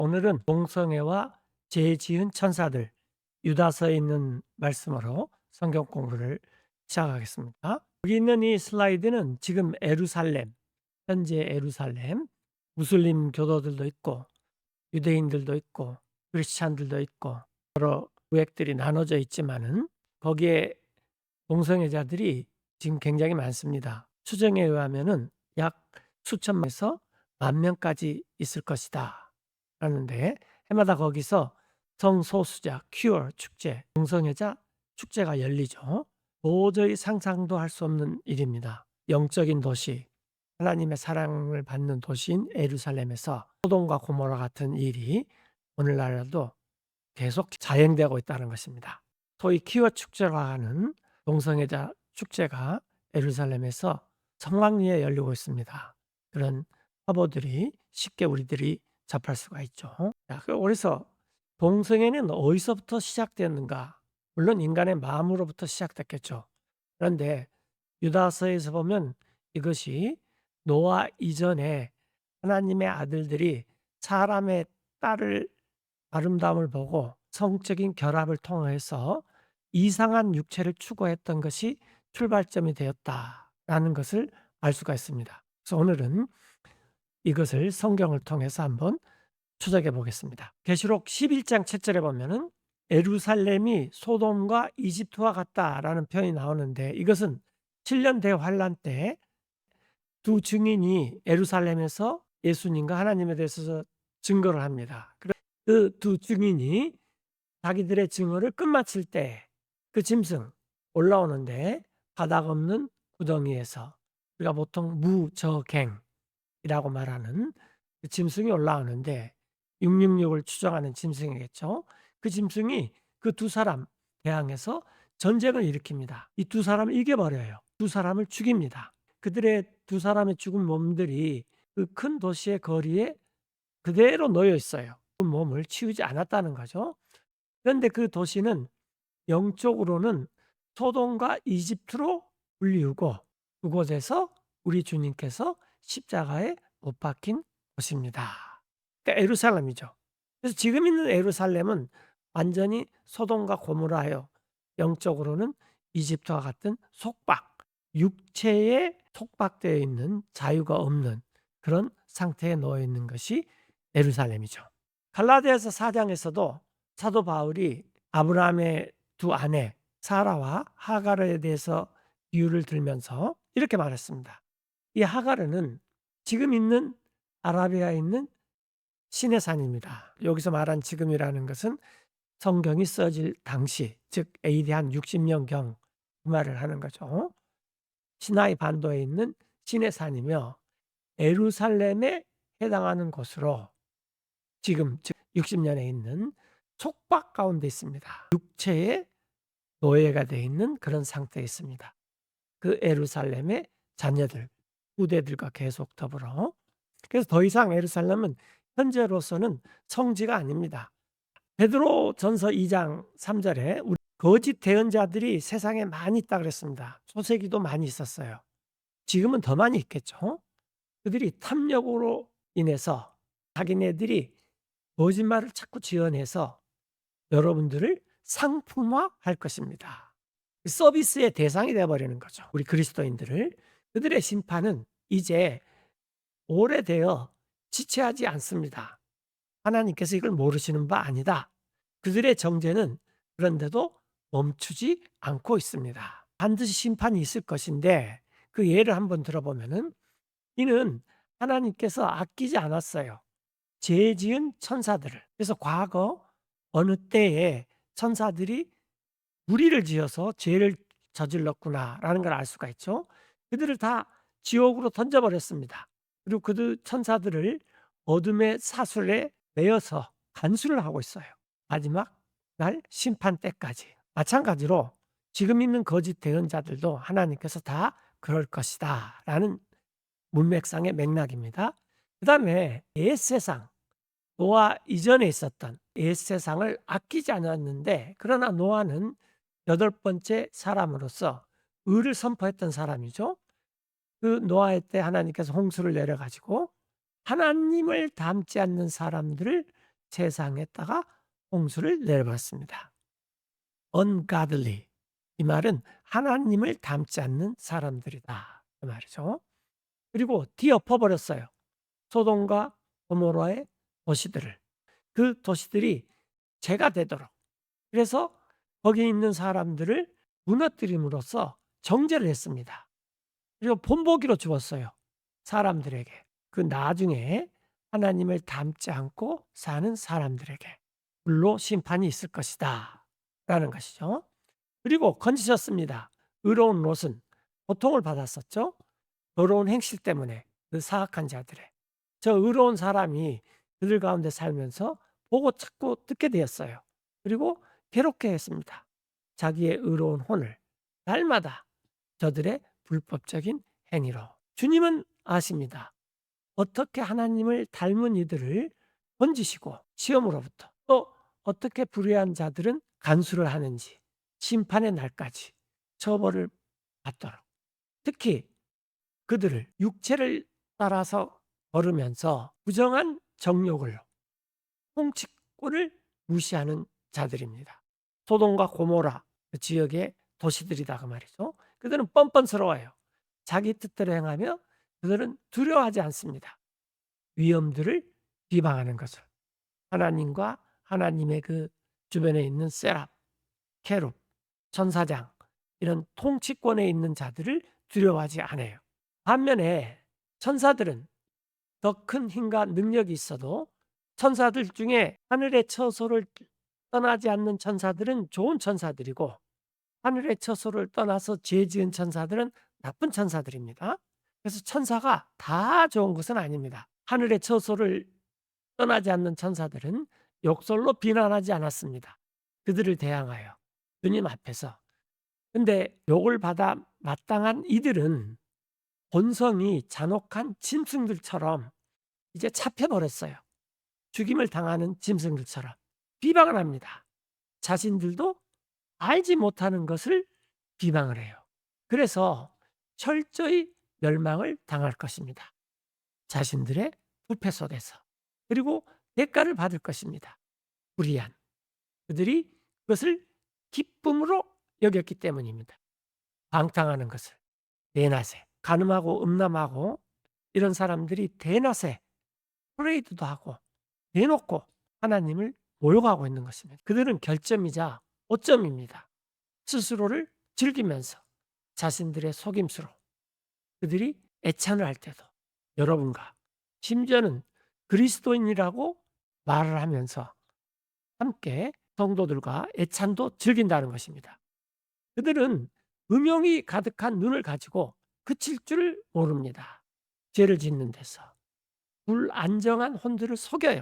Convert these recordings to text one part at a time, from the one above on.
오늘은 동성애와 죄 지은 천사들 유다서에 있는 말씀으로 성경 공부를 시작하겠습니다. 여기 있는 이 슬라이드는 지금 에루살렘, 현재 에루살렘, 무슬림 교도들도 있고 유대인들도 있고 크리스찬들도 있고 여러 구획들이 나눠져 있지만은 거기에 동성애자들이 지금 굉장히 많습니다. 추정에 의하면은 약 수천만에서 10,000명까지 있을 것이다 라는데, 해마다 거기서 성소수자 큐어 축제, 동성애자 축제가 열리죠. 도저히 상상도 할 수 없는 일입니다. 영적인 도시, 하나님의 사랑을 받는 도시인 예루살렘에서 소돔과 고모라 같은 일이 오늘날에도 계속 자행되고 있다는 것입니다. 소위 퀴어 축제라고 하는 동성애자 축제가 예루살렘에서 성황리에 열리고 있습니다. 그런 화보들이 쉽게 우리들이 접할 수가 있죠. 그래서 동성애는 어디서부터 시작됐는가? 물론 인간의 마음으로부터 시작됐겠죠. 그런데 유다서에서 보면 이것이 노아 이전에 하나님의 아들들이 사람의 딸을 아름다움을 보고 성적인 결합을 통해서 이상한 육체를 추구했던 것이 출발점이 되었다라는 것을 알 수가 있습니다. 그래서 오늘은 이것을 성경을 통해서 한번 추적해 보겠습니다. 계시록 11장 7절에 보면은 예루살렘이 소돔과 이집트와 같다라는 표현이 나오는데, 이것은 7년 대환란 때 두 증인이 예루살렘에서 예수님과 하나님에 대해서 증거를 합니다. 그 두 증인이 자기들의 증언을 끝마칠 때 그 짐승 올라오는데 바닥 없는 구덩이에서, 우리가 보통 무저갱이라고 말하는 그 짐승이 올라오는데 666을 추정하는 짐승이겠죠. 그 짐승이 그 두 사람 대항해서 전쟁을 일으킵니다. 이 두 사람을 이겨버려요. 두 사람을 죽입니다. 그들의 두 사람의 죽은 몸들이 그 큰 도시의 거리에 그대로 놓여 있어요. 그 몸을 치우지 않았다는 거죠. 그런데 그 도시는 영적으로는 소돔과 이집트로 불리우고, 그곳에서 우리 주님께서 십자가에 못 박힌 곳입니다. 그러니까 예루살렘이죠. 그래서 지금 있는 예루살렘은 완전히 소돔과 고모라요, 영적으로는 이집트와 같은 속박, 육체에 속박되어 있는 자유가 없는 그런 상태에 놓여 있는 것이 예루살렘이죠. 갈라디아서 4장에서도 사도 바울이 아브라함의 두 아내 사라와 하가르에 대해서 비유를 들면서 이렇게 말했습니다. 이 하가르는 지금 있는 아라비아에 있는 시내산입니다. 여기서 말한 지금이라는 것은 성경이 써질 당시, 즉 AD 한 60년경 그 말을 하는 거죠. 시나이 반도에 있는 시내산이며 예루살렘에 해당하는 곳으로 지금 즉 60년에 있는 속박 가운데 있습니다. 육체의 노예가 되어 있는 그런 상태에 있습니다. 그 예루살렘의 자녀들, 후대들과 계속 더불어. 그래서 더 이상 예루살렘은 현재로서는 성지가 아닙니다. 베드로전서 2장 3절에 거짓 대언자들이 세상에 많이 있다 그랬습니다. 소세기도 많이 있었어요. 지금은 더 많이 있겠죠. 그들이 탐욕으로 인해서 자기네들이 거짓말을 자꾸 지어내서 여러분들을 상품화할 것입니다. 서비스의 대상이 되어 버리는 거죠, 우리 그리스도인들을. 그들의 심판은 이제 오래되어 지체하지 않습니다. 하나님께서 이걸 모르시는 바 아니다. 그들의 정죄는 그런데도 멈추지 않고 있습니다. 반드시 심판이 있을 것인데, 그 예를 한번 들어보면은 이는 하나님께서 아끼지 않았어요, 죄 지은 천사들을. 그래서 과거 어느 때에 천사들이 무리를 지어서 죄를 저질렀구나라는 걸 알 수가 있죠. 그들을 다 지옥으로 던져버렸습니다. 그리고 그들 천사들을 어둠의 사슬에 매어서 간수를 하고 있어요, 마지막 날 심판 때까지. 마찬가지로 지금 있는 거짓 대언자들도 하나님께서 다 그럴 것이다 라는 문맥상의 맥락입니다. 그 다음에 옛세상, 노아 이전에 있었던 옛세상을 아끼지 않았는데, 그러나 노아는 8번째 사람으로서 의를 선포했던 사람이죠. 그 노아의 때 하나님께서 홍수를 내려 가지고 하나님을 닮지 않는 사람들을 세상에다가 홍수를 내려버렸습니다. ungodly, 이 말은 하나님을 닮지 않는 사람들이다, 그 말이죠. 그리고 뒤엎어버렸어요. 소돔과 고모라의 도시들을. 그 도시들이 죄가 되도록. 그래서 거기 있는 사람들을 무너뜨림으로써 정죄를 했습니다. 그리고 본보기로 주었어요, 사람들에게. 그 나중에 하나님을 닮지 않고 사는 사람들에게 불로 심판이 있을 것이다 라는 것이죠. 그리고 건지셨습니다. 의로운 롯은 고통을 받았었죠. 더러운 행실 때문에, 그 사악한 자들의. 저 의로운 사람이 그들 가운데 살면서 보고 자꾸 듣게 되었어요. 그리고 괴롭게 했습니다. 자기의 의로운 혼을 날마다 저들의 불법적인 행위로. 주님은 아십니다. 어떻게 하나님을 닮은 이들을 건지시고 시험으로부터, 또 어떻게 불의한 자들은 간수를 하는지, 심판의 날까지 처벌을 받도록. 특히 그들을 육체를 따라서 걸으면서 부정한 정욕을, 통치권을 무시하는 자들입니다. 소돔과 고모라 그 지역의 도시들이다, 그 말이죠. 그들은 뻔뻔스러워요. 자기 뜻대로 행하며 그들은 두려워하지 않습니다. 위험들을 비방하는 것을. 하나님과 하나님의 그 주변에 있는 세랍, 케룹, 천사장, 이런 통치권에 있는 자들을 두려워하지 않아요. 반면에 천사들은 더 큰 힘과 능력이 있어도, 천사들 중에 하늘의 처소를 떠나지 않는 천사들은 좋은 천사들이고, 하늘의 처소를 떠나서 죄 지은 천사들은 나쁜 천사들입니다. 그래서 천사가 다 좋은 것은 아닙니다. 하늘의 처소를 떠나지 않는 천사들은 욕설로 비난하지 않았습니다, 그들을 대항하여 주님 앞에서. 근데 욕을 받아 마땅한 이들은 본성이 잔혹한 짐승들처럼 이제 잡혀버렸어요. 죽임을 당하는 짐승들처럼 비방을 합니다. 자신들도 알지 못하는 것을 비방을 해요. 그래서 철저히 멸망을 당할 것입니다, 자신들의 부패 속에서. 그리고 대가를 받을 것입니다, 불의한. 그들이 그것을 기쁨으로 여겼기 때문입니다. 방탕하는 것을, 대낮에 간음하고 음란하고 이런 사람들이 대낮에 프레이드도 하고 대놓고 하나님을 모욕하고 있는 것입니다. 그들은 결점이자 오점입니다. 스스로를 즐기면서 자신들의 속임수로 그들이 애찬을 할 때도 여러분과, 심지어는 그리스도인이라고 말을 하면서 함께 성도들과 애찬도 즐긴다는 것입니다. 그들은 음욕이 가득한 눈을 가지고 그칠 줄 모릅니다. 죄를 짓는 데서 불안정한 혼들을 속여요.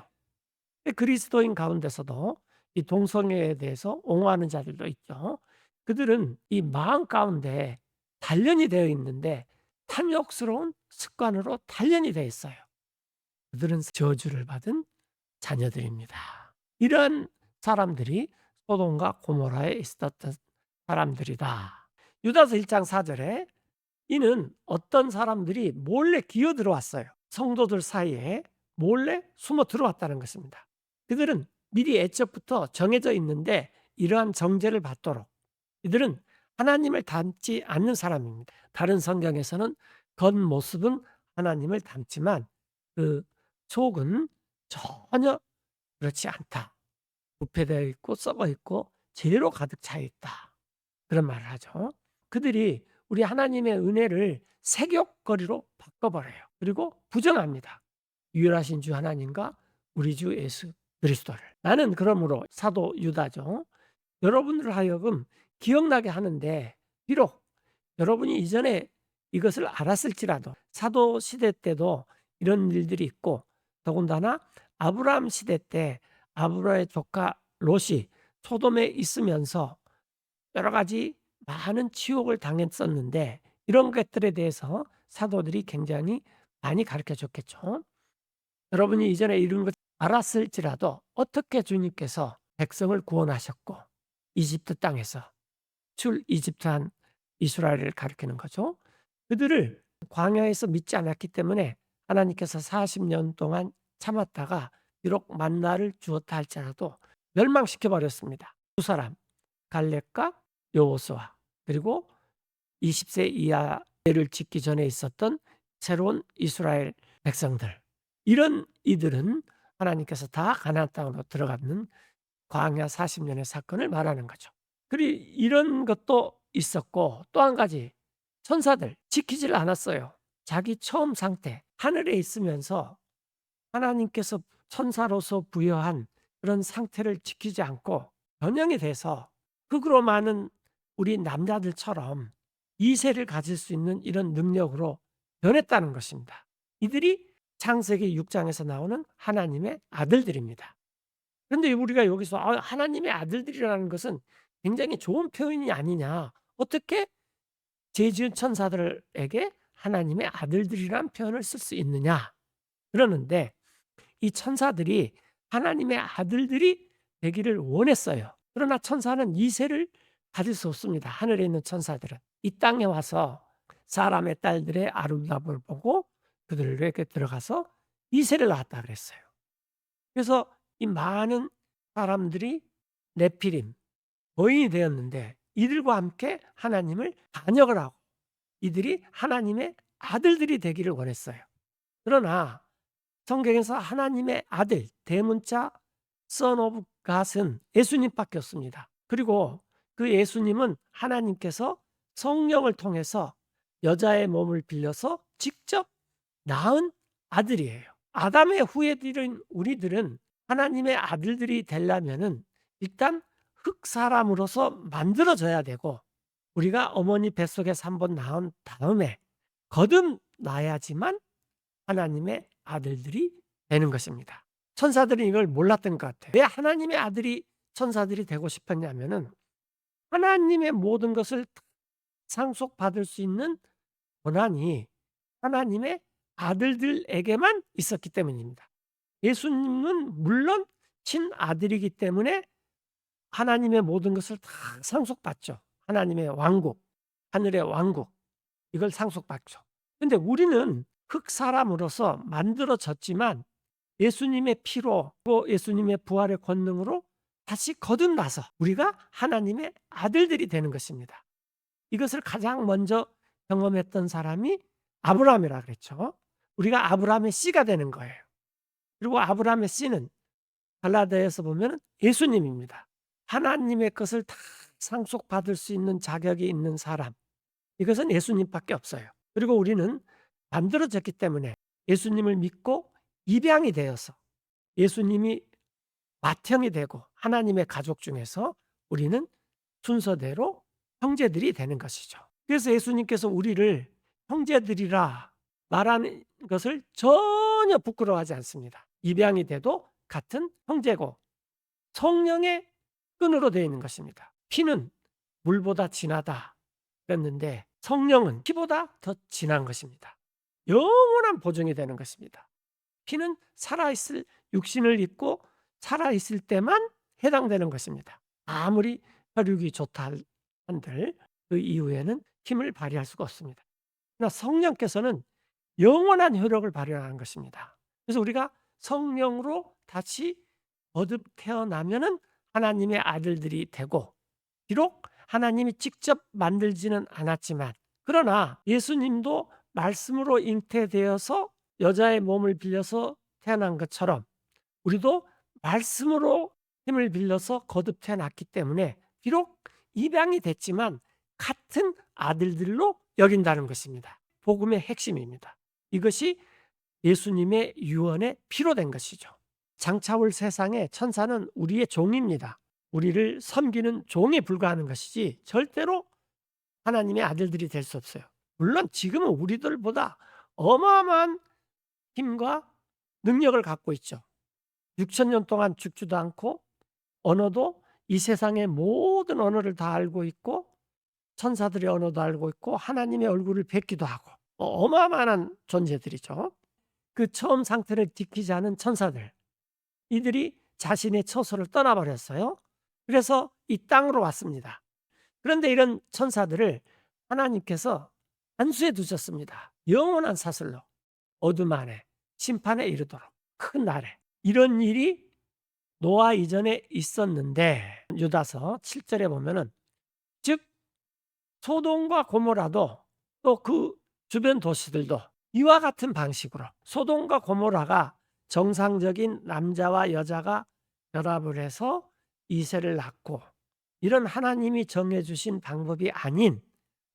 그리스도인 가운데서도 이 동성애에 대해서 옹호하는 자들도 있죠. 그들은 이 마음 가운데 단련이 되어 있는데 탐욕스러운 습관으로 단련이 되어 있어요. 그들은 저주를 받은 자녀들입니다. 이러한 사람들이 소돔과 고모라에 있었던 사람들이다. 유다서 1장 4절에 이는 어떤 사람들이 몰래 기어 들어왔어요. 성도들 사이에 몰래 숨어 들어왔다는 것입니다. 그들은 미리 애초부터 정해져 있는데 이러한 정죄를 받도록. 이들은 하나님을 닮지 않는 사람입니다. 다른 성경에서는 겉모습은 하나님을 닮지만 그 속은 전혀 그렇지 않다. 부패되어 있고 썩어 있고 죄로 가득 차 있다, 그런 말을 하죠. 그들이 우리 하나님의 은혜를 색욕거리로 바꿔버려요. 그리고 부정합니다. 유일하신 주 하나님과 우리 주 예수 그리스도를. 나는 그러므로 사도 유다죠, 여러분들 하여금 기억나게 하는데, 비록 여러분이 이전에 이것을 알았을지라도 사도 시대 때도 이런 일들이 있고, 더군다나 아브라함 시대 때 아브라함의 조카 롯이 소돔에 있으면서 여러 가지 많은 치욕을 당했었는데, 이런 것들에 대해서 사도들이 굉장히 많이 가르쳐 줬겠죠. 여러분이 이전에 이런 것 알았을지라도 어떻게 주님께서 백성을 구원하셨고, 이집트 땅에서 이집트한 이스라엘을 가리키는 거죠. 그들을 광야에서 믿지 않았기 때문에 하나님께서 40년 동안 참았다가 비록 만나를 주었다 할지라도 멸망시켜 버렸습니다. 두 사람, 갈렙과 여호수아, 그리고 20세 이하를 짓기 전에 있었던 새로운 이스라엘 백성들. 이런 이들은 하나님께서 다 가나안 땅으로 들어가는 광야 40년의 사건을 말하는 거죠. 그리고 이런 것도 있었고, 또 한 가지 천사들 지키질 않았어요. 자기 처음 상태, 하늘에 있으면서 하나님께서 천사로서 부여한 그런 상태를 지키지 않고 변형이 돼서 흙으로 많은 우리 남자들처럼 이세를 가질 수 있는 이런 능력으로 변했다는 것입니다. 이들이 창세기 6장에서 나오는 하나님의 아들들입니다. 그런데 우리가 여기서 하나님의 아들들이라는 것은 굉장히 좋은 표현이 아니냐. 어떻게 죄 지은 천사들에게 하나님의 아들들이라는 표현을 쓸 수 있느냐. 그러는데 이 천사들이 하나님의 아들들이 되기를 원했어요. 그러나 천사는 이세를 가질 수 없습니다. 하늘에 있는 천사들은. 이 땅에 와서 사람의 딸들의 아름다움을 보고 그들에게 들어가서 이세를 낳았다 그랬어요. 그래서 이 많은 사람들이 네피림, 거인이 되었는데 이들과 함께 하나님을 반역을 하고 이들이 하나님의 아들들이 되기를 원했어요. 그러나 성경에서 하나님의 아들, 대문자 Son of God은 예수님밖에 없습니다. 그리고 그 예수님은 하나님께서 성령을 통해서 여자의 몸을 빌려서 직접 낳은 아들이에요. 아담의 후예들인 우리들은 하나님의 아들들이 되려면은 일단 흙 사람으로서 만들어져야 되고 우리가 어머니 뱃속에서 한번 낳은 다음에 거듭나야지만 하나님의 아들들이 되는 것입니다. 천사들은 이걸 몰랐던 것 같아요. 왜 하나님의 아들이 천사들이 되고 싶었냐면은 하나님의 모든 것을 상속받을 수 있는 권한이 하나님의 아들들에게만 있었기 때문입니다. 예수님은 물론 친아들이기 때문에 하나님의 모든 것을 다 상속받죠. 하나님의 왕국, 하늘의 왕국, 이걸 상속받죠. 근데 우리는 흙 사람으로서 만들어졌지만 예수님의 피로 또 예수님의 부활의 권능으로 다시 거듭나서 우리가 하나님의 아들들이 되는 것입니다. 이것을 가장 먼저 경험했던 사람이 아브라함이라 그랬죠. 우리가 아브라함의 씨가 되는 거예요. 그리고 아브라함의 씨는 갈라디아에서 보면 예수님입니다. 하나님의 것을 다 상속받을 수 있는 자격이 있는 사람, 이것은 예수님밖에 없어요. 그리고 우리는 만들어졌기 때문에 예수님을 믿고 입양이 되어서 예수님이 맏형이 되고 하나님의 가족 중에서 우리는 순서대로 형제들이 되는 것이죠. 그래서 예수님께서 우리를 형제들이라 말하는 것을 전혀 부끄러워하지 않습니다. 입양이 돼도 같은 형제고 성령의 끈으로 되어 있는 것입니다. 피는 물보다 진하다 그랬는데 성령은 피보다 더 진한 것입니다. 영원한 보증이 되는 것입니다. 피는 살아있을 육신을 입고 살아있을 때만 해당되는 것입니다. 아무리 혈육이 좋다 한들 그 이후에는 힘을 발휘할 수가 없습니다. 그러나 성령께서는 영원한 효력을 발휘하는 것입니다. 그래서 우리가 성령으로 다시 거듭 태어나면은 하나님의 아들들이 되고 비록 하나님이 직접 만들지는 않았지만 그러나 예수님도 말씀으로 잉태되어서 여자의 몸을 빌려서 태어난 것처럼 우리도 말씀으로 힘을 빌려서 거듭 태어났기 때문에 비록 입양이 됐지만 같은 아들들로 여긴다는 것입니다. 복음의 핵심입니다. 이것이 예수님의 유언의 피로 된 것이죠. 장차올 세상에 천사는 우리의 종입니다. 우리를 섬기는 종에 불과하는 것이지 절대로 하나님의 아들들이 될 수 없어요. 물론 지금은 우리들보다 어마어마한 힘과 능력을 갖고 있죠. 6,000년 동안 죽지도 않고 언어도 이 세상의 모든 언어를 다 알고 있고 천사들의 언어도 알고 있고 하나님의 얼굴을 뵙기도 하고 어마어마한 존재들이죠. 그 처음 상태를 지키지 않은 천사들, 이들이 자신의 처소를 떠나버렸어요. 그래서 이 땅으로 왔습니다. 그런데 이런 천사들을 하나님께서 안수해 두셨습니다. 영원한 사슬로 어둠 안에 심판에 이르도록 큰 날에 이런 일이 노아 이전에 있었는데 유다서 7절에 보면은 즉 소돔과 고모라도 또 그 주변 도시들도 이와 같은 방식으로 소돔과 고모라가 정상적인 남자와 여자가 결합을 해서 이세를 낳고 이런 하나님이 정해 주신 방법이 아닌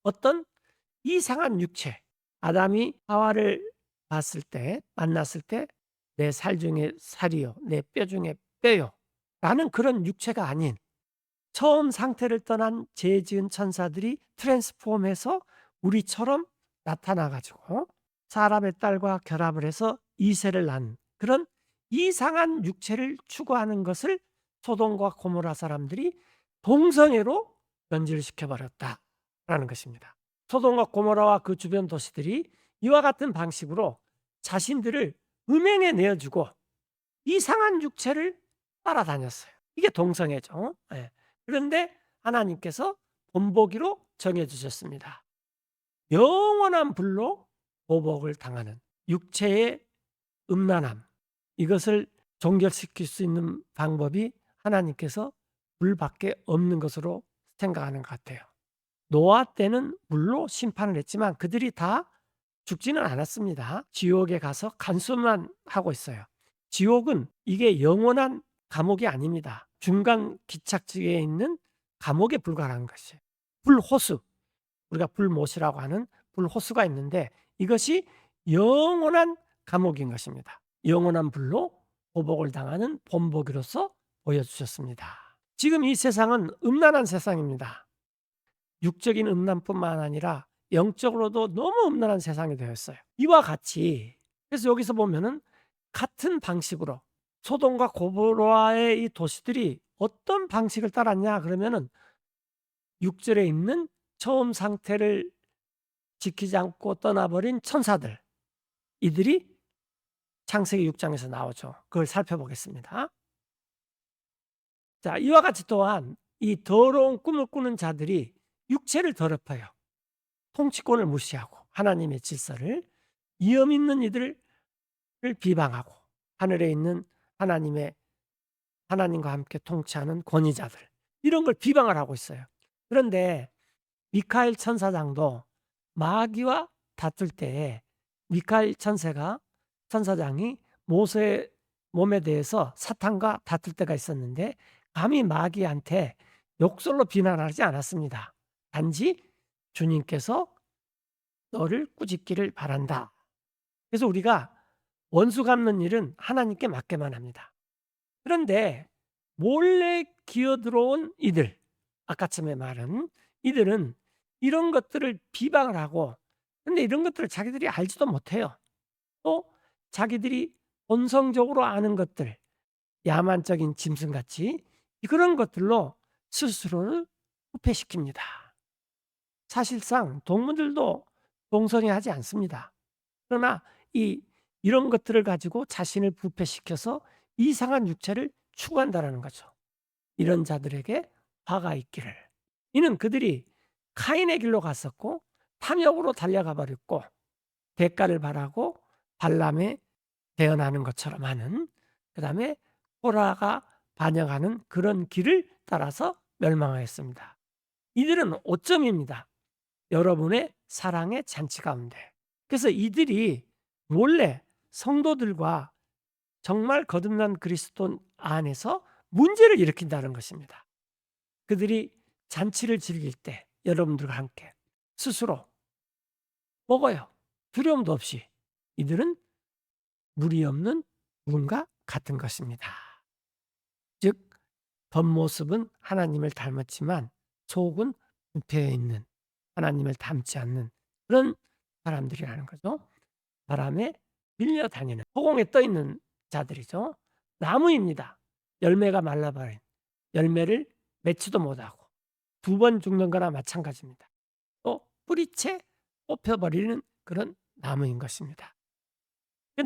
어떤 이상한 육체, 아담이 하와를 봤을 때 만났을 때 내 살 중에 살이요 내 뼈 중에 뼈요 라는 그런 육체가 아닌 처음 상태를 떠난 죄 지은 천사들이 트랜스폼해서 우리처럼 나타나 가지고 사람의 딸과 결합을 해서 이세를 낳은 그런 이상한 육체를 추구하는 것을 소돔과 고모라 사람들이 동성애로 변질시켜 버렸다라는 것입니다. 소돔과 고모라와 그 주변 도시들이 이와 같은 방식으로 자신들을 음행에 내어주고 이상한 육체를 따라다녔어요. 이게 동성애죠. 예. 그런데 하나님께서 본보기로 정해 주셨습니다. 영원한 불로 보복을 당하는 육체의 음란함, 이것을 종결시킬 수 있는 방법이 하나님께서 불밖에 없는 것으로 생각하는 것 같아요. 노아 때는 물로 심판을 했지만 그들이 다 죽지는 않았습니다. 지옥에 가서 간수만 하고 있어요. 지옥은 이게 영원한 감옥이 아닙니다. 중간 기착지에 있는 감옥에 불과한 것이에요. 불호수, 우리가 불못이라고 하는 불호수가 있는데 이것이 영원한 감옥인 것입니다. 영원한 불로 보복을 당하는 본보기로서 보여주셨습니다. 지금 이 세상은 음란한 세상입니다. 육적인 음란뿐만 아니라 영적으로도 너무 음란한 세상이 되었어요. 이와 같이 그래서 여기서 보면은 같은 방식으로 소돔과 고모라의 이 도시들이 어떤 방식을 따랐냐 그러면은 6절에 있는 처음 상태를 지키지 않고 떠나버린 천사들, 이들이 창세기 6장에서 나오죠. 그걸 살펴보겠습니다. 자, 이와 같이 또한 이 더러운 꿈을 꾸는 자들이 육체를 더럽혀요. 통치권을 무시하고 하나님의 질서를, 위험 있는 이들을 비방하고 하늘에 있는 하나님과 함께 통치하는 권위자들, 이런 걸 비방을 하고 있어요. 그런데 미카엘 천사장도 마귀와 다툴 때에 미카엘 천사장이 모세의 몸에 대해서 사탄과 다툴 때가 있었는데 감히 마귀한테 욕설로 비난하지 않았습니다. 단지 주님께서 너를 꾸짖기를 바란다. 그래서 우리가 원수 갚는 일은 하나님께 맡게만 합니다. 그런데 몰래 기어들어온 이들, 아까 처음에 말한 이들은 이런 것들을 비방을 하고, 근데 이런 것들을 자기들이 알지도 못해요. 또 자기들이 본성적으로 아는 것들, 야만적인 짐승같이 그런 것들로 스스로를 부패시킵니다. 사실상 동물들도 동성애하지 않습니다. 그러나 이런 것들을 가지고 자신을 부패시켜서 이상한 육체를 추구한다는 거죠. 이런 자들에게 화가 있기를. 이는 그들이 카인의 길로 갔었고 탐욕으로 달려가 버렸고 대가를 바라고 발람에 대언하는 것처럼 하는, 그 다음에 코라가 반영하는 그런 길을 따라서 멸망하였습니다. 이들은 오점입니다. 여러분의 사랑의 잔치 가운데. 그래서 이들이 몰래 성도들과 정말 거듭난 그리스도 안에서 문제를 일으킨다는 것입니다. 그들이 잔치를 즐길 때 여러분들과 함께 스스로 먹어요. 두려움도 없이. 이들은 물이 없는 물과 같은 것입니다. 즉 겉모습은 하나님을 닮았지만 속은 부패해 있는, 하나님을 닮지 않는 그런 사람들이라는 거죠. 바람에 밀려다니는, 허공에 떠 있는 자들이죠. 나무입니다. 열매가 말라버린, 열매를 맺지도 못하고 2번 죽는 거나 마찬가지입니다. 또 뿌리채 뽑혀버리는 그런 나무인 것입니다.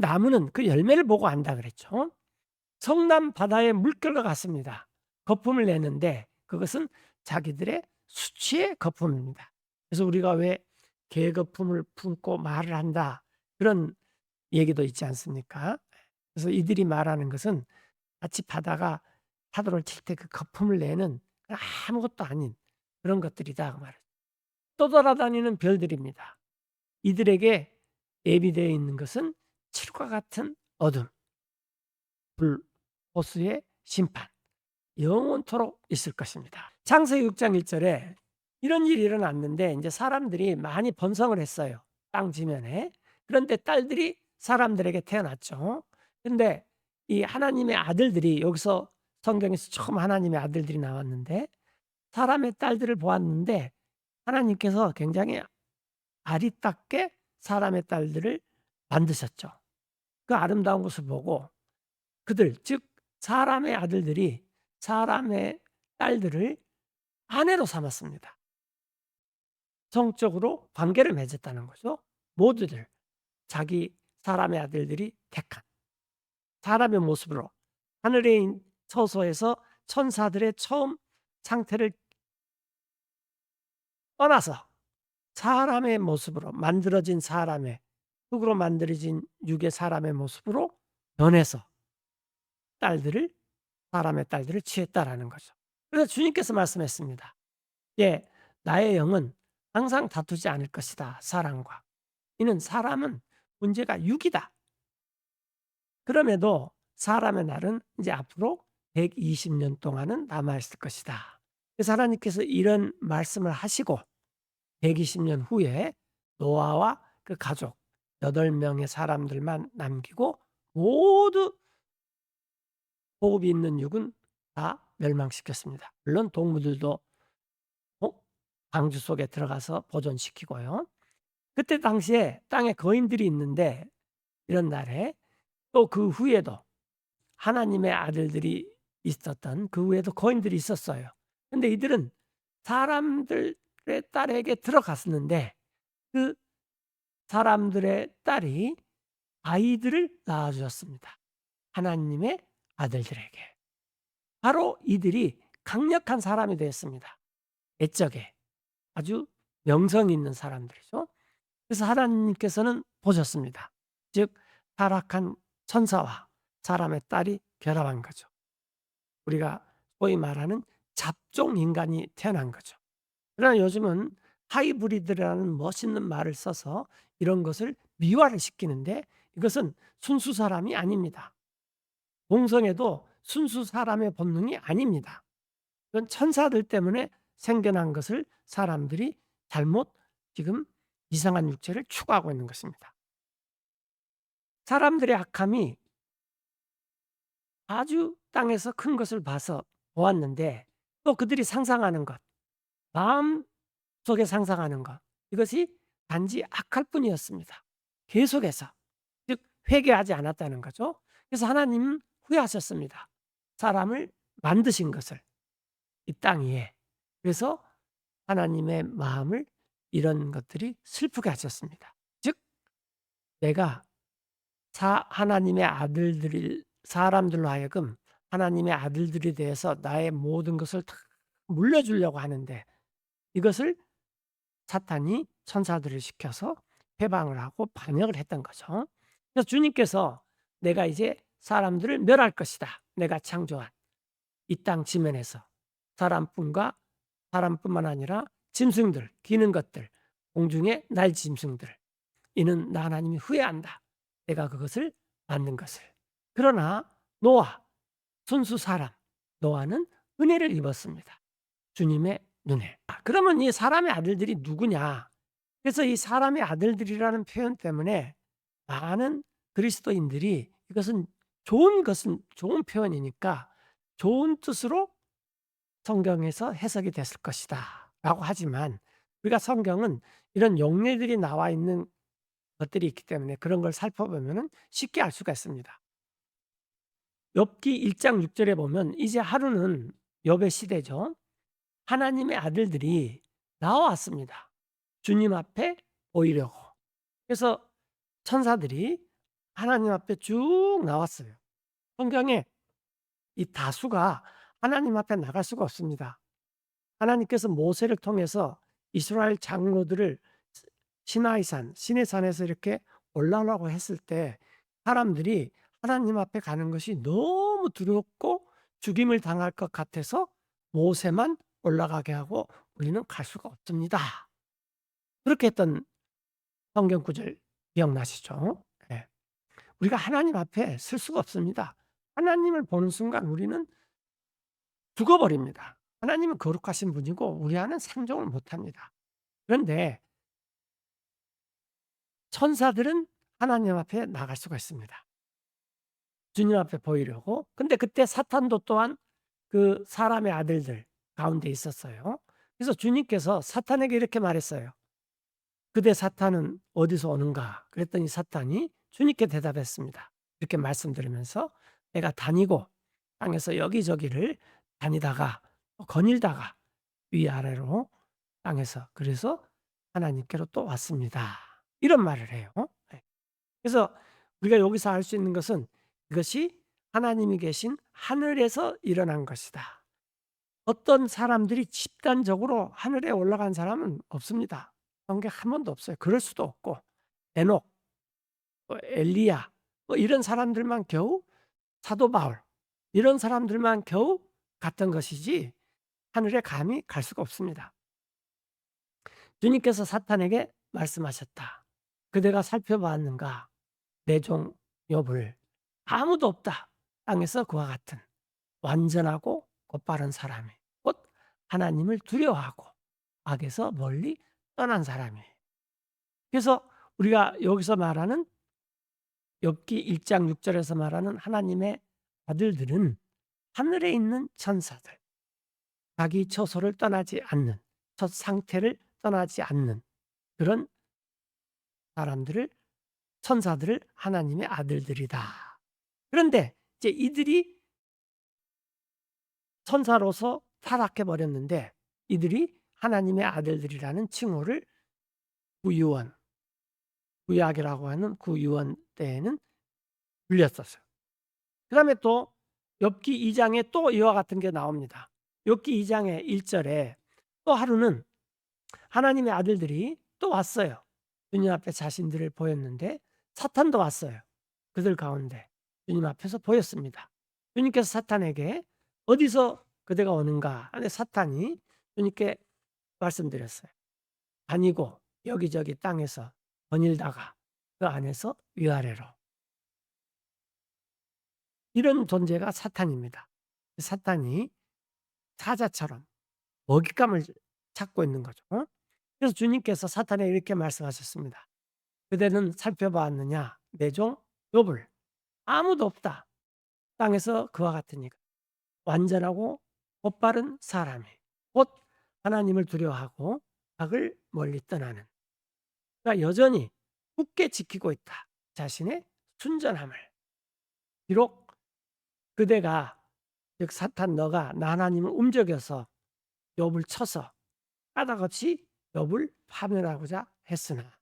나무는 그 열매를 보고 안다 그랬죠. 성남 바다의 물결과 같습니다. 거품을 내는데 그것은 자기들의 수치의 거품입니다. 그래서 우리가 왜 개거품을 품고 말을 한다, 그런 얘기도 있지 않습니까? 그래서 이들이 말하는 것은 마치 바다가 파도를 칠 때 그 거품을 내는 아무것도 아닌 그런 것들이다 그 말이죠. 떠돌아다니는 별들입니다. 이들에게 예비되어 있는 것은 칠과 같은 어둠, 불, 호수의 심판, 영원토록 있을 것입니다. 창세기 6장 1절에 이런 일이 일어났는데 이제 사람들이 많이 번성을 했어요. 땅 지면에. 그런데 딸들이 사람들에게 태어났죠. 근데 이 하나님의 아들들이 여기서 성경에서 처음 하나님의 아들들이 나왔는데 사람의 딸들을 보았는데 하나님께서 굉장히 아리답게 사람의 딸들을 만드셨죠. 그 아름다운 것을 보고 그들 즉 사람의 아들들이 사람의 딸들을 아내로 삼았습니다. 성적으로 관계를 맺었다는 거죠. 모두들 자기 사람의 아들들이 택한 사람의 모습으로 하늘에 처소에서 천사들의 처음 상태를 떠나서 사람의 모습으로 만들어진 사람의 흙으로 만들어진 육의 사람의 모습으로 변해서 딸들을 사람의 딸들을 취했다라는 거죠. 그래서 주님께서 말씀했습니다. 예, 나의 영은 항상 다투지 않을 것이다. 사람과. 이는 사람은 문제가 육이다. 그럼에도 사람의 날은 이제 앞으로 120년 동안은 남아있을 것이다. 그래서 하나님께서 이런 말씀을 하시고 120년 후에 노아와 그 가족 8명의 사람들만 남기고 모두 호흡이 있는 육은 다 멸망시켰습니다. 물론 동물들도 방주 속에 들어가서 보존시키고요. 그때 당시에 땅에 거인들이 있는데 이런 날에 또 그 후에도 하나님의 아들들이 있었던 그 후에도 거인들이 있었어요. 근데 이들은 사람들의 딸에게 들어갔었는데 그 사람들의 딸이 아이들을 낳아주었습니다. 하나님의 아들들에게. 바로 이들이 강력한 사람이 되었습니다. 옛적에 아주 명성 있는 사람들이죠. 그래서 하나님께서는 보셨습니다. 즉 타락한 천사와 사람의 딸이 결합한 거죠. 우리가 소위 말하는 잡종 인간이 태어난 거죠. 그러나 요즘은 하이브리드라는 멋있는 말을 써서 이런 것을 미화를 시키는데 이것은 순수 사람이 아닙니다. 동성애도 순수 사람의 본능이 아닙니다. 그건 천사들 때문에 생겨난 것을 사람들이 잘못 지금 이상한 육체를 추구하고 있는 것입니다. 사람들의 악함이 아주 땅에서 큰 것을 봐서 보았는데 또 그들이 상상하는 것, 마음속에 상상하는 것, 이것이 단지 악할 뿐이었습니다. 계속해서. 즉 회개하지 않았다는 거죠. 그래서 하나님은 후회하셨습니다. 사람을 만드신 것을 이 땅 위에. 그래서 하나님의 마음을 이런 것들이 슬프게 하셨습니다. 즉 내가 하나님의 아들들이 사람들로 하여금 하나님의 아들들이 되어서 나의 모든 것을 다 물려주려고 하는데 이것을 사탄이 천사들을 시켜서 해방을 하고 반역을 했던 거죠. 그래서 주님께서 내가 이제 사람들을 멸할 것이다. 내가 창조한 이 땅 지면에서 사람뿐만 아니라 짐승들, 기는 것들, 공중의 날 짐승들. 이는 나 하나님이 후회한다. 내가 그것을 만든 것을. 그러나 노아, 순수 사람, 노아는 은혜를 입었습니다. 주님의 눈에. 그러면 이 사람의 아들들이 누구냐? 그래서 이 사람의 아들들이라는 표현 때문에 많은 그리스도인들이 이것은 좋은 표현이니까 좋은 뜻으로 성경에서 해석이 됐을 것이다 라고 하지만 우리가 성경은 이런 용례들이 나와 있는 것들이 있기 때문에 그런 걸 살펴보면 쉽게 알 수가 있습니다. 욥기 1장 6절에 보면 이제 하루는 욥의 시대죠. 하나님의 아들들이 나왔습니다. 주님 앞에 보이려고. 그래서 천사들이 하나님 앞에 쭉 나왔어요. 성경에 이 다수가 하나님 앞에 나갈 수가 없습니다. 하나님께서 모세를 통해서 이스라엘 장로들을 시내산에서 이렇게 올라오라고 했을 때 사람들이 하나님 앞에 가는 것이 너무 두렵고 죽임을 당할 것 같아서 모세만 올라가게 하고 우리는 갈 수가 없습니다. 그렇게 했던 성경 구절 기억나시죠? 예. 우리가 하나님 앞에 설 수가 없습니다. 하나님을 보는 순간 우리는 죽어버립니다. 하나님은 거룩하신 분이고 우리와는 상종을 못합니다. 그런데 천사들은 하나님 앞에 나갈 수가 있습니다. 주님 앞에 보이려고. 근데 그때 사탄도 또한 그 사람의 아들들 가운데 있었어요. 그래서 주님께서 사탄에게 이렇게 말했어요. 그대 사탄은 어디서 오는가? 그랬더니 사탄이 주님께 대답했습니다. 이렇게 말씀드리면서 내가 다니고 땅에서 여기저기를 다니다가 거닐다가 위아래로 땅에서 그래서 하나님께로 또 왔습니다. 이런 말을 해요. 네. 그래서 우리가 여기서 알 수 있는 것은 이것이 하나님이 계신 하늘에서 일어난 것이다. 어떤 사람들이 집단적으로 하늘에 올라간 사람은 없습니다. 그런 게 한 번도 없어요. 그럴 수도 없고 에녹, 엘리야 이런 사람들만 겨우 사도 바울 이런 사람들만 겨우 갔던 것이지 하늘에 감히 갈 수가 없습니다. 주님께서 사탄에게 말씀하셨다. 그대가 살펴봤는가? 내 종 욥을 아무도 없다. 땅에서 그와 같은 완전하고 곧바른 사람이 곧 하나님을 두려워하고 악에서 멀리 떠난 사람이. 그래서 우리가 여기서 말하는 욥기 1장 6절에서 말하는 하나님의 아들들은 하늘에 있는 천사들, 자기 처소를 떠나지 않는, 첫 상태를 떠나지 않는 그런 사람들을 천사들을 하나님의 아들들이다. 그런데 이제 이들이 천사로서 타락해 버렸는데 이들이 하나님의 아들들이라는 칭호를 구유원, 구약이라고 하는 구유원 때에는 불렸었어요. 그다음에 또 욥기 2장에 또 이와 같은 게 나옵니다. 욥기 2장의 1절에 또 하루는 하나님의 아들들이 또 왔어요. 주님 앞에 자신들을 보였는데 사탄도 왔어요. 그들 가운데 주님 앞에서 보였습니다. 주님께서 사탄에게 어디서 그대가 오는가 하는데 사탄이 주님께 말씀드렸어요. 다니고 여기저기 땅에서 거닐다가 그 안에서 위아래로 이런 존재가 사탄입니다. 사탄이 사자처럼 먹잇감을 찾고 있는 거죠. 그래서 주님께서 사탄에게 이렇게 말씀하셨습니다. 그대는 살펴봤느냐? 내 종 욥을 아무도 없다. 땅에서 그와 같으니까 완전하고 곧바른 사람이 곧 하나님을 두려워하고 악을 멀리 떠나는 그러니까 여전히 굳게 지키고 있다. 자신의 순전함을. 비록 그대가 즉 사탄 너가 나 하나님을 움직여서 욥을 쳐서 까닭없이 욥을 파멸하고자 했으나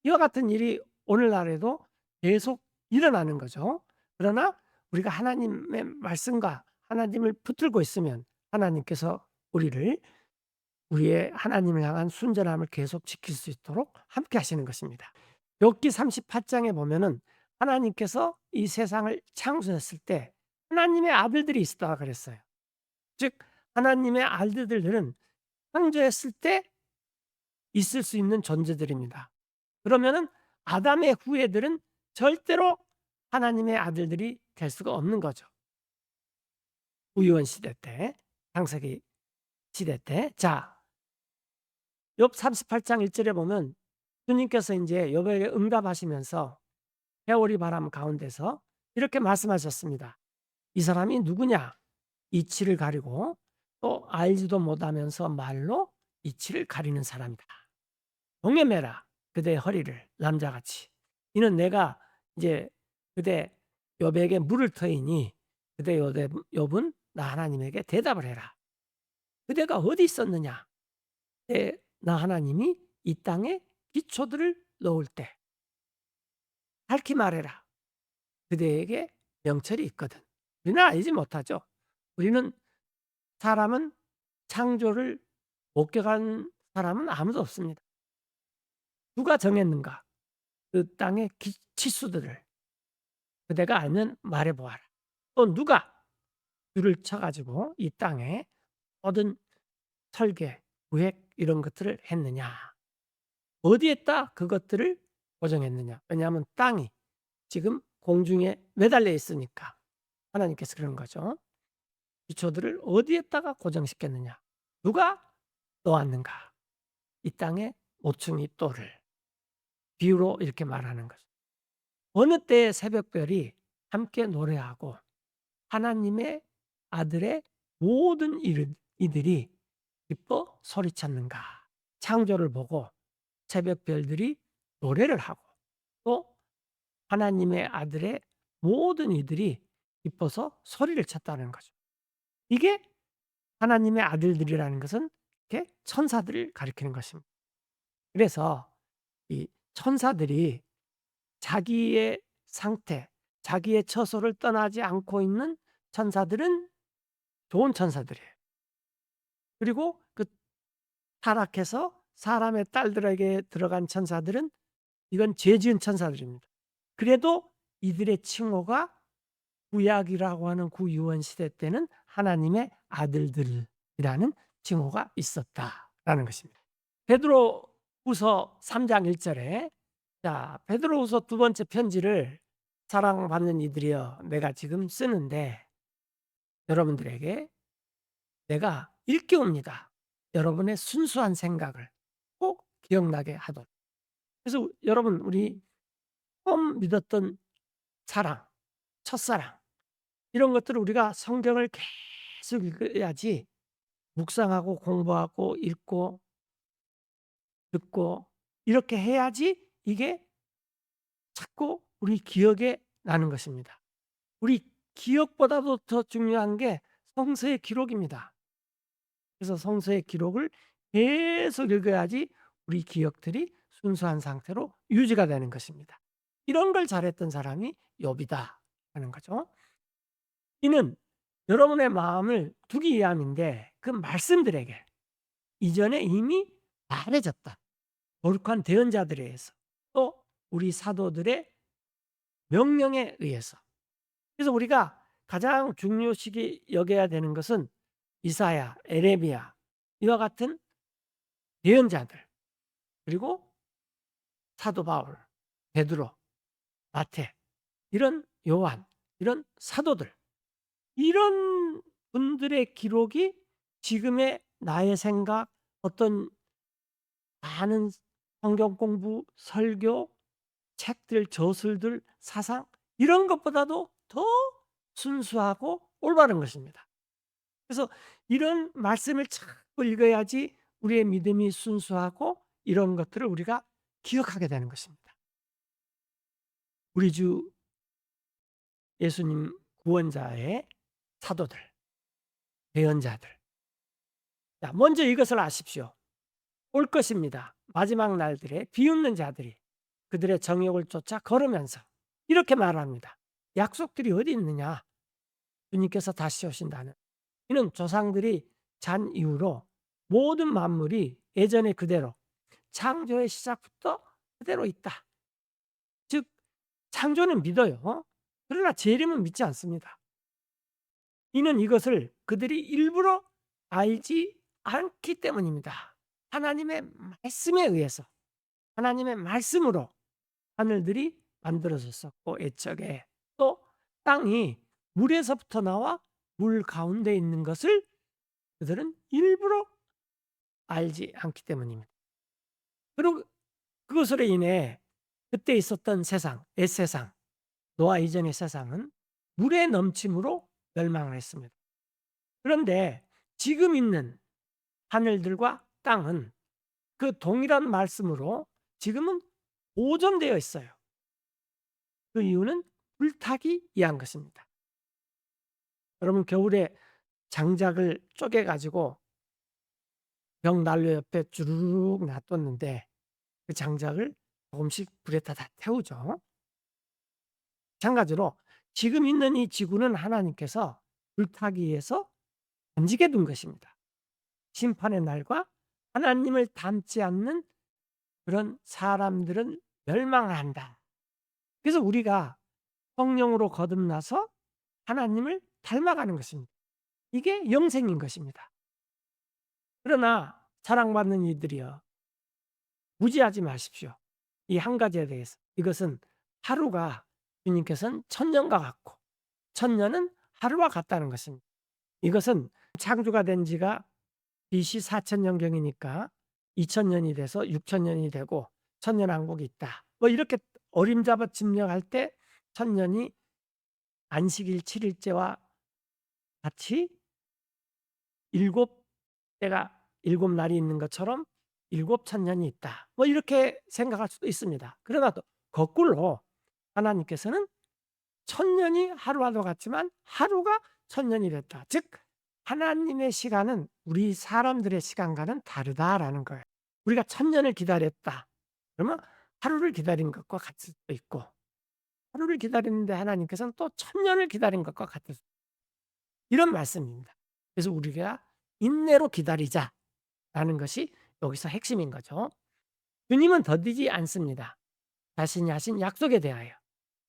이와 같은 일이 오늘날에도 계속 일어나는 거죠. 그러나 우리가 하나님의 말씀과 하나님을 붙들고 있으면 하나님께서 우리의 하나님을 향한 순전함을 계속 지킬 수 있도록 함께 하시는 것입니다. 욥기 38장에 보면은 하나님께서 이 세상을 창조했을 때 하나님의 아들들이 있었다 그랬어요. 즉 하나님의 아들들은 창조했을 때 있을 수 있는 존재들입니다. 그러면은 아담의 후예들은 절대로 하나님의 아들들이 될 수가 없는 거죠. 우유원 시대 때, 창세기 시대 때. 자, 욥 38장 1절에 보면 주님께서 이제 욥에게 응답하시면서 해오리 바람 가운데서 이렇게 말씀하셨습니다. 이 사람이 누구냐? 이치를 가리고 또 알지도 못하면서 말로 이치를 가리는 사람이다. 동여매라 그대의 허리를 남자같이. 이는 내가 이제 그대 욥에게 물을 터이니 그대 욥은 나 하나님에게 대답을 해라. 그대가 어디 있었느냐? 나 하나님이 이 땅에 기초들을 놓을 때 밝히 말해라. 그대에게 명철이 있거든. 우리는 알지 못하죠. 우리는 사람은 창조를 목격한 사람은 아무도 없습니다. 누가 정했는가? 그 땅의 치수들을 그대가 알면 말해 보아라. 또 누가 줄을 쳐 가지고 이 땅에 모든 설계, 구획 이런 것들을 했느냐. 어디에다 그것들을 고정했느냐. 왜냐하면 땅이 지금 공중에 매달려 있으니까 하나님께서 그러는 거죠. 기초들을 어디에다가 고정시켰느냐. 누가 놓았는가. 이 땅에 모퉁이 돌을 비유로 이렇게 말하는 거죠. 어느 때의 새벽별이 함께 노래하고 하나님의 아들의 모든 이들이 기뻐 소리쳤는가. 창조를 보고 새벽별들이 노래를 하고 또 하나님의 아들의 모든 이들이 기뻐서 소리를 쳤다는 거죠. 이게 하나님의 아들들이라는 것은 이렇게 천사들을 가리키는 것입니다. 그래서 이 천사들이 자기의 상태, 자기의 처소를 떠나지 않고 있는 천사들은 좋은 천사들이에요. 그리고 그 타락해서 사람의 딸들에게 들어간 천사들은 이건 죄 지은 천사들입니다. 그래도 이들의 칭호가 구약이라고 하는 구유원 시대 때는 하나님의 아들들이라는 칭호가 있었다라는 것입니다. 베드로후서 3장 1절에 자, 베드로후서 두 번째 편지를 사랑받는 이들이여 내가 지금 쓰는데 여러분들에게 내가 일깨웁니다. 여러분의 순수한 생각을 꼭 기억나게 하도록. 그래서 여러분 우리 처음 믿었던 사랑, 첫사랑 이런 것들을 우리가 성경을 계속 읽어야지 묵상하고 공부하고 읽고 듣고 이렇게 해야지 이게 자꾸 우리 기억에 나는 것입니다. 우리 기억보다도 더 중요한 게 성서의 기록입니다. 그래서 성서의 기록을 계속 읽어야지 우리 기억들이 순수한 상태로 유지가 되는 것입니다. 이런 걸 잘했던 사람이 욥이다 하는 거죠. 이는 여러분의 마음을 두기 위함인데 그 말씀들에게 이전에 이미 말해졌다. 거룩한 대언자들에 의해서 또 우리 사도들의 명령에 의해서. 그래서 우리가 가장 중요시 여겨야 되는 것은 이사야, 에레미야 이와 같은 예언자들 그리고 사도 바울, 베드로, 마태 이런 요한 이런 사도들 이런 분들의 기록이 지금의 나의 생각 어떤 많은 성경 공부, 설교, 책들, 저술들, 사상 이런 것보다도 더 순수하고 올바른 것입니다. 그래서 이런 말씀을 자꾸 읽어야지 우리의 믿음이 순수하고 이런 것들을 우리가 기억하게 되는 것입니다. 우리 주 예수님 구원자의 사도들, 예언자들. 자, 먼저 이것을 아십시오. 올 것입니다. 마지막 날들에 비웃는 자들이 그들의 정욕을 쫓아 걸으면서 이렇게 말합니다. 약속들이 어디 있느냐? 주님께서 다시 오신다는. 이는 조상들이 잔 이후로 모든 만물이 예전에 그대로 창조의 시작부터 그대로 있다. 즉 창조는 믿어요. 그러나 재림은 믿지 않습니다. 이는 이것을 그들이 일부러 알지 않기 때문입니다. 하나님의 말씀에 의해서 하나님의 말씀으로 하늘들이 만들어졌었고 애척에 또 땅이 물에서부터 나와 물 가운데 있는 것을 그들은 일부러 알지 않기 때문입니다. 그리고 그것으로 인해 그때 있었던 세상, 옛세상, 노아 이전의 세상은 물의 넘침으로 멸망을 했습니다. 그런데 지금 있는 하늘들과 땅은 그 동일한 말씀으로 지금은 보존되어 있어요. 그 이유는 불타기 위한 것입니다. 여러분 겨울에 장작을 쪼개가지고 벽난로 옆에 주르륵 놔뒀는데 그 장작을 조금씩 불에다 다 태우죠. 마찬가지로 지금 있는 이 지구는 하나님께서 불타기 위해서 던지게 둔 것입니다. 심판의 날과 하나님을 닮지 않는 그런 사람들은 멸망을 한다. 그래서 우리가 성령으로 거듭나서 하나님을 닮아가는 것입니다. 이게 영생인 것입니다. 그러나 사랑받는 이들이여, 무지하지 마십시오. 이 한 가지에 대해서. 이것은 하루가 주님께서는 천년과 같고 천년은 하루와 같다는 것입니다. 이것은 창조가 된 지가 BC 4000년경이니까 2000년이 돼서 6000년이 되고 천년왕국이 있다. 뭐 이렇게 어림잡아 증명할 때 천년이 안식일 7일째와 같이 7대가 7날이 있는 것처럼 7천년이 있다. 뭐 이렇게 생각할 수도 있습니다. 그러나 또 거꾸로 하나님께서는 천년이 하루와도 같지만 하루가 천년이 됐다. 즉 하나님의 시간은 우리 사람들의 시간과는 다르다라는 거예요. 우리가 천년을 기다렸다. 그러면 하루를 기다린 것과 같을 수도 있고, 하루를 기다리는데 하나님께서는 또 천년을 기다린 것과 같을 수 있고, 이런 말씀입니다. 그래서 우리가 인내로 기다리자라는 것이 여기서 핵심인 거죠. 주님은 더디지 않습니다. 자신이 하신 약속에 대하여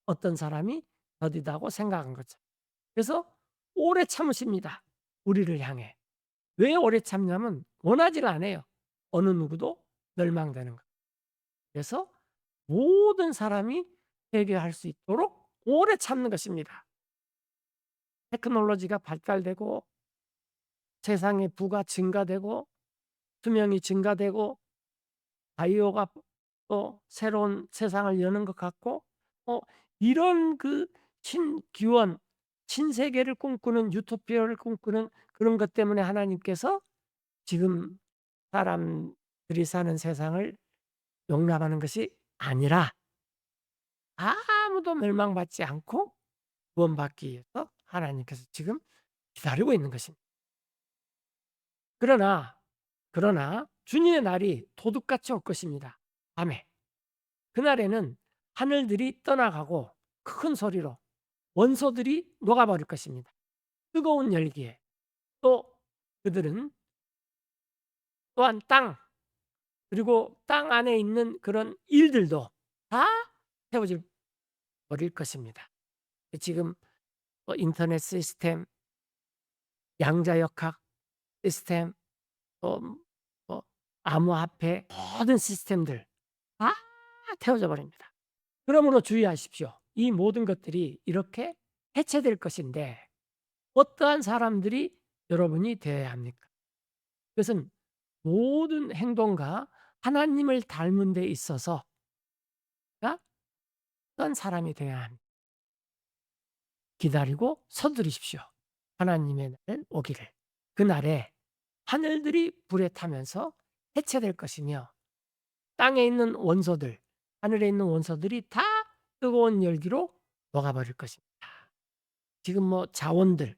어떤 사람이 더디다고 생각한 거죠. 그래서 오래 참으십니다. 우리를 향해. 왜 오래 참냐면 원하지를 않아요. 어느 누구도 멸망되는 것. 그래서 모든 사람이 회개할 수 있도록 오래 참는 것입니다. 테크놀로지가 발달되고 세상의 부가 증가되고 수명이 증가되고 바이오가 또 새로운 세상을 여는 것 같고, 이런 그 신기원, 신세계를 꿈꾸는, 유토피아를 꿈꾸는 그런 것 때문에 하나님께서 지금 사람들이 사는 세상을 용납하는 것이 아니라 아무도 멸망받지 않고 구원받기 위해서 하나님께서 지금 기다리고 있는 것입니다. 그러나 주님의 날이 도둑같이 올 것입니다. 밤에. 그날에는 하늘들이 떠나가고 큰 소리로 원소들이 녹아버릴 것입니다. 뜨거운 열기에 또 그들은 또한 땅, 그리고 땅 안에 있는 그런 일들도 다 태워질 버릴 것입니다. 지금 인터넷 시스템, 양자역학 시스템, 뭐 암호화폐 모든 시스템들 다 태워져 버립니다. 그러므로 주의하십시오. 이 모든 것들이 이렇게 해체될 것인데 어떠한 사람들이 여러분이 되어야 합니까? 그것은 모든 행동과 하나님을 닮은 데 있어서 어떤 사람이 되어야 합니다. 기다리고 서두르십시오. 하나님의 날 오기를. 그날에 하늘들이 불에 타면서 해체될 것이며 땅에 있는 원소들, 하늘에 있는 원소들이 다 뜨거운 열기로 녹아버릴 것입니다. 지금 뭐 자원들,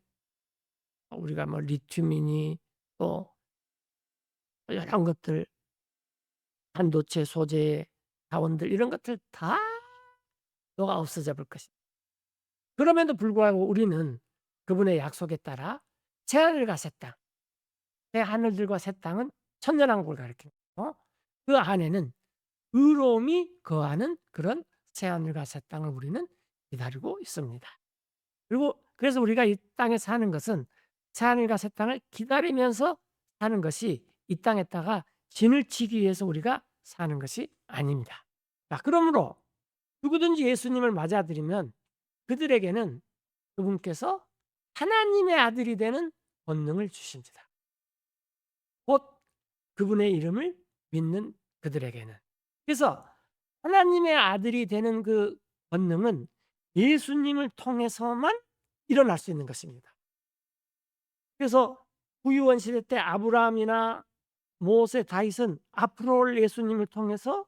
우리가 뭐 리튬이니 또 여러 것들, 반도체 소재 자원들 이런 것들 다 녹아 없어져 볼 것입니다. 그럼에도 불구하고 우리는 그분의 약속에 따라 새하늘과 새 땅, 새 하늘들과 새 땅은 천년왕국을 가리킵니다. 그 안에는 의로움이 거하는 그런 새하늘과 새 땅을 우리는 기다리고 있습니다. 그리고 그래서 우리가 이 땅에 사는 것은 새하늘과 새 땅을 기다리면서 사는 것이 이 땅에다가 진을 치기 위해서 우리가 사는 것이 아닙니다. 자, 그러므로 누구든지 예수님을 맞아들이면 그들에게는 그분께서 하나님의 아들이 되는 권능을 주십니다. 곧 그분의 이름을 믿는 그들에게는. 그래서 하나님의 아들이 되는 그 권능은 예수님을 통해서만 일어날 수 있는 것입니다. 그래서 구유원 시대 때 아브라함이나 모세, 다윗은 앞으로 올 예수님을 통해서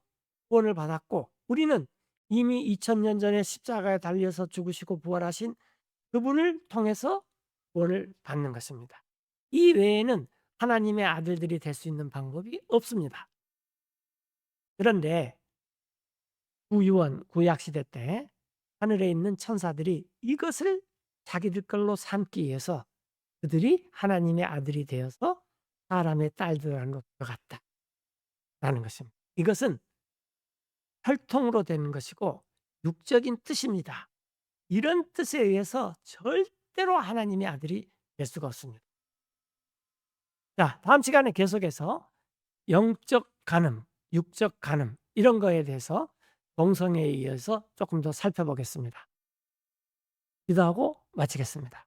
구원을 받았고 우리는 이미 2000년 전에 십자가에 달려서 죽으시고 부활하신 그분을 통해서 구원을 받는 것입니다. 이 외에는 하나님의 아들들이 될 수 있는 방법이 없습니다. 그런데 구유원, 구약시대 때 하늘에 있는 천사들이 이것을 자기들 걸로 삼기 위해서 그들이 하나님의 아들이 되어서 사람의 딸들 안으로 들어갔다라는 것입니다. 이것은 혈통으로 되는 것이고 육적인 뜻입니다. 이런 뜻에 의해서 절대로 하나님의 아들이 될 수가 없습니다. 자, 다음 시간에 계속해서 영적 간음, 육적 간음 이런 거에 대해서 동성애에 의해서 조금 더 살펴보겠습니다. 기도하고 마치겠습니다.